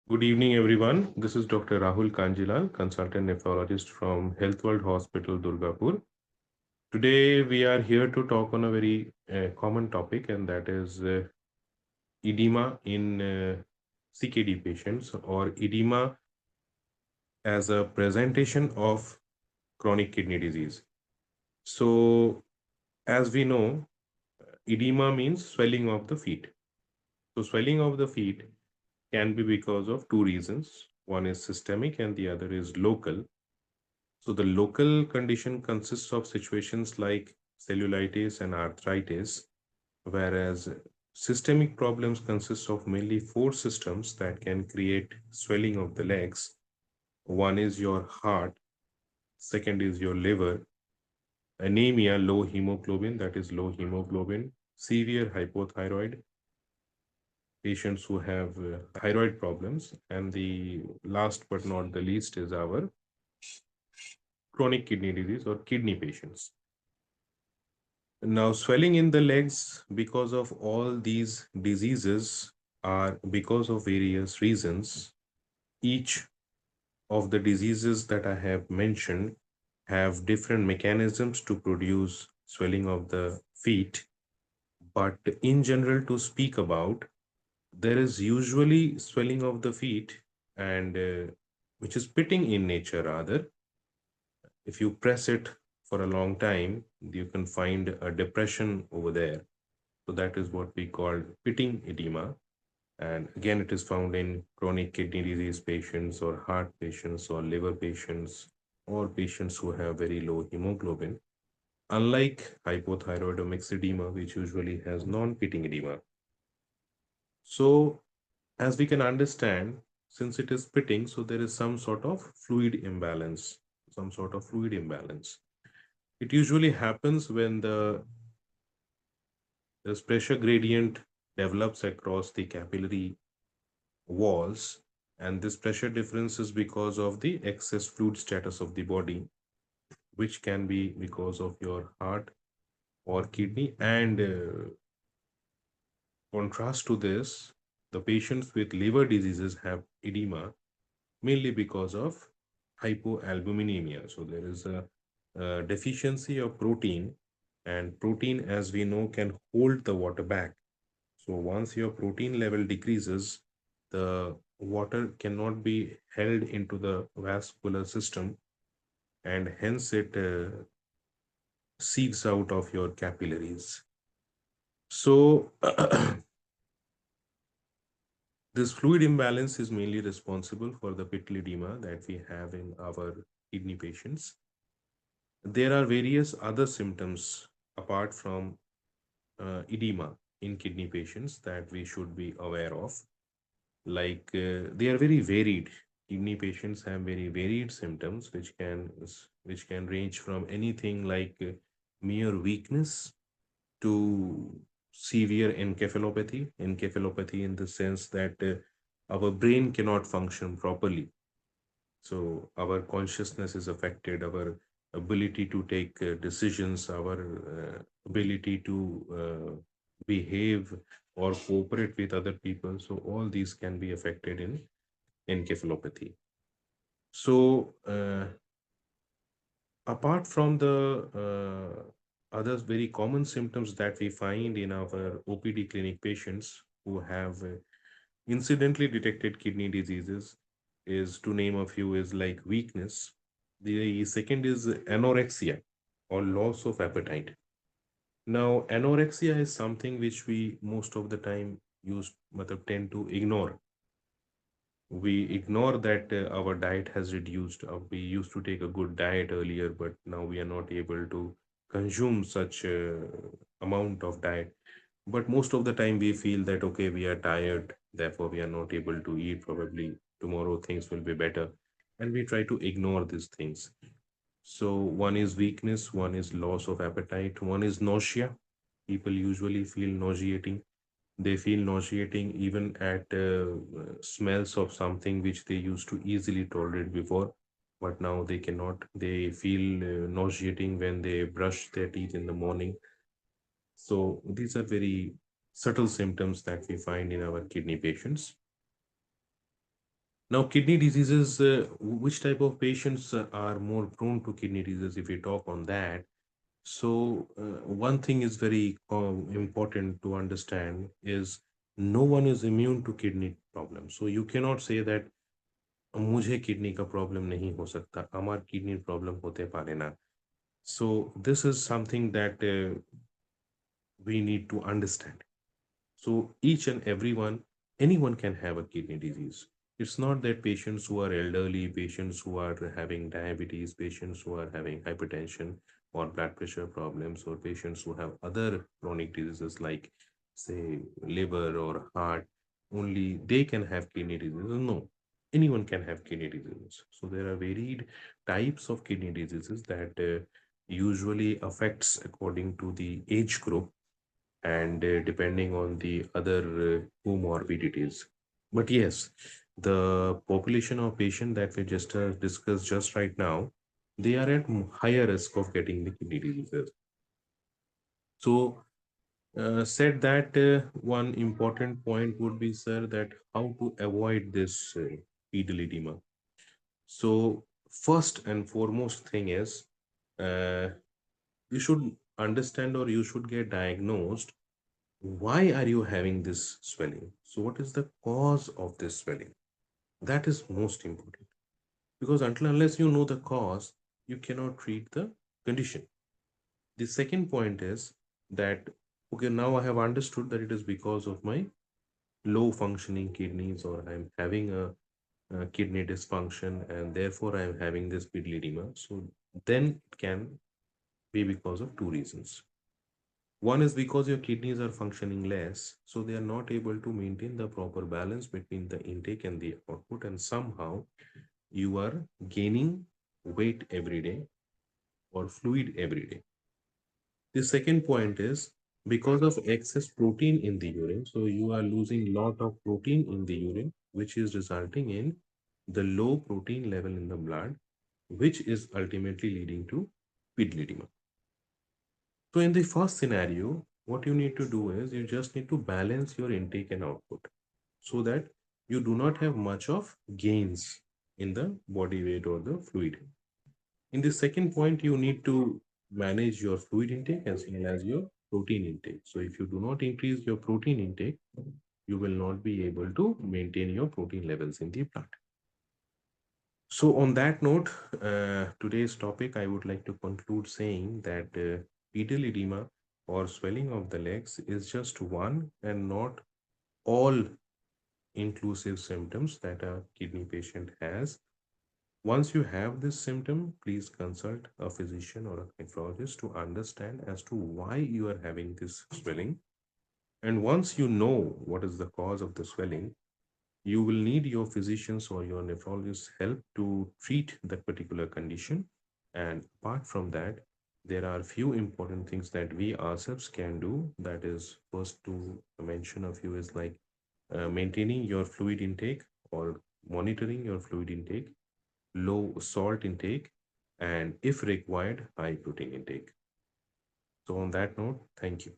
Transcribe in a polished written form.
Good evening, everyone. This is Dr. Rahul Kanjilal, consultant nephrologist from Health World Hospital, Durgapur. Today, we are here to talk on a very common topic, and that is edema in CKD patients or edema as a presentation of chronic kidney disease. So, as we know, edema means swelling of the feet. So, swelling of the feet can be because of two reasons. One is systemic and the other is local. So the local condition consists of situations like cellulitis and arthritis, whereas systemic problems consist of mainly four systems that can create swelling of the legs. One is your heart, second is your liver, anemia, low hemoglobin, that is low hemoglobin, severe hypothyroid, patients who have thyroid problems, and the last but not the least is our chronic kidney disease or kidney patients. Now, swelling in the legs because of all these diseases are because of various reasons. Each of the diseases that I have mentioned have different mechanisms to produce swelling of the feet. But in general, to speak about, there is usually swelling of the feet and which is pitting in nature rather. If you press it for a long time, you can find a depression over there. So that is what we call pitting edema. And again, it is found in chronic kidney disease patients or heart patients or liver patients or patients who have very low hemoglobin, unlike hypothyroid or mixed edema, which usually has non-pitting edema. So as we can understand, since it is pitting, so there is some sort of fluid imbalance, some sort of fluid imbalance. It usually happens when this pressure gradient develops across the capillary walls, and this pressure difference is because of the excess fluid status of the body, which can be because of your heart or kidney. And contrast to this, the patients with liver diseases have edema mainly because of hypoalbuminemia. So there is a deficiency of protein, and protein, as we know, can hold the water back. So once your protein level decreases, the water cannot be held into the vascular system, and hence it seeps out of your capillaries. So this fluid imbalance is mainly responsible for the pittal edema that we have in our kidney patients. There are various other symptoms apart from edema in kidney patients that we should be aware of. Like they are very varied. Kidney patients have very varied symptoms, which can range from anything like mere weakness to severe encephalopathy. Encephalopathy in the sense that our brain cannot function properly, so our consciousness is affected, our ability to take decisions, our ability to behave or cooperate with other people. So all these can be affected in encephalopathy. So apart from the other very common symptoms that we find in our OPD clinic patients who have incidentally detected kidney diseases, is to name a few, is like weakness. The second is anorexia or loss of appetite. Now, anorexia is something which we most of the time tend to ignore. We ignore that our diet has reduced. We used to take a good diet earlier, but now we are not able to consume such amount of diet. But most of the time we feel that, okay, we are tired, therefore we are not able to eat. Probably tomorrow things will be better. And we try to ignore these things. So one is weakness, one is loss of appetite, one is nausea. People usually feel nauseating. They feel nauseating even at smells of something which they used to easily tolerate before, but now they cannot. They feel nauseating when they brush their teeth in the morning. So these are very subtle symptoms that we find in our kidney patients. Now, kidney diseases, which type of patients are more prone to kidney disease if we talk on that? So, one thing is very important to understand is no one is immune to kidney problems. So, you cannot say that मुझे kidney का problem नहीं हो सकता আমার কিডনির problem হতে পারে না so this is something that we need to understand. So each and everyone, anyone can have a kidney disease. It's not that patients who are elderly, patients who are having diabetes, patients who are having hypertension or blood pressure problems, or patients who have other chronic diseases like, say, liver or heart, only they can have kidney diseases. No, anyone can have kidney diseases. So there are varied types of kidney diseases that usually affects according to the age group and depending on the other comorbidities. But yes, the population of patient that we just discussed just right now, they are at higher risk of getting the kidney diseases. So, said that one important point would be, sir, that how to avoid this pedal edema. So, first and foremost thing is, uh, you should understand or you should get diagnosed why are you having this swelling. So what is the cause of this swelling? That is most important, because until unless you know the cause, you cannot treat the condition. The second point is that, okay, now I have understood that it is because of my low functioning kidneys, or I'm having a kidney dysfunction, and therefore I'm having this pedal edema. So then it can be because of two reasons. One is because your kidneys are functioning less, so they are not able to maintain the proper balance between the intake and the output, and somehow you are gaining weight every day or fluid every day. The second point is because of excess protein in the urine, so you are losing lot of protein in the urine, which is resulting in the low protein level in the blood, which is ultimately leading to kidney edema. So in the first scenario, what you need to do is you just need to balance your intake and output so that you do not have much of gains in the body weight or the fluid. In the second point, you need to manage your fluid intake as well as your protein intake. So if you do not increase your protein intake, you will not be able to maintain your protein levels in the blood. So on that note, today's topic, I would like to conclude saying that pedal edema or swelling of the legs is just one and not all inclusive symptoms that a kidney patient has. Once you have this symptom, please consult a physician or a nephrologist to understand as to why you are having this swelling. And once you know what is the cause of the swelling, you will need your physician's or your nephrologist's help to treat that particular condition. And apart from that, there are few important things that we ourselves can do. That is, first to mention a few is like maintaining your fluid intake or monitoring your fluid intake, low salt intake, and if required, high protein intake. So on that note, thank you.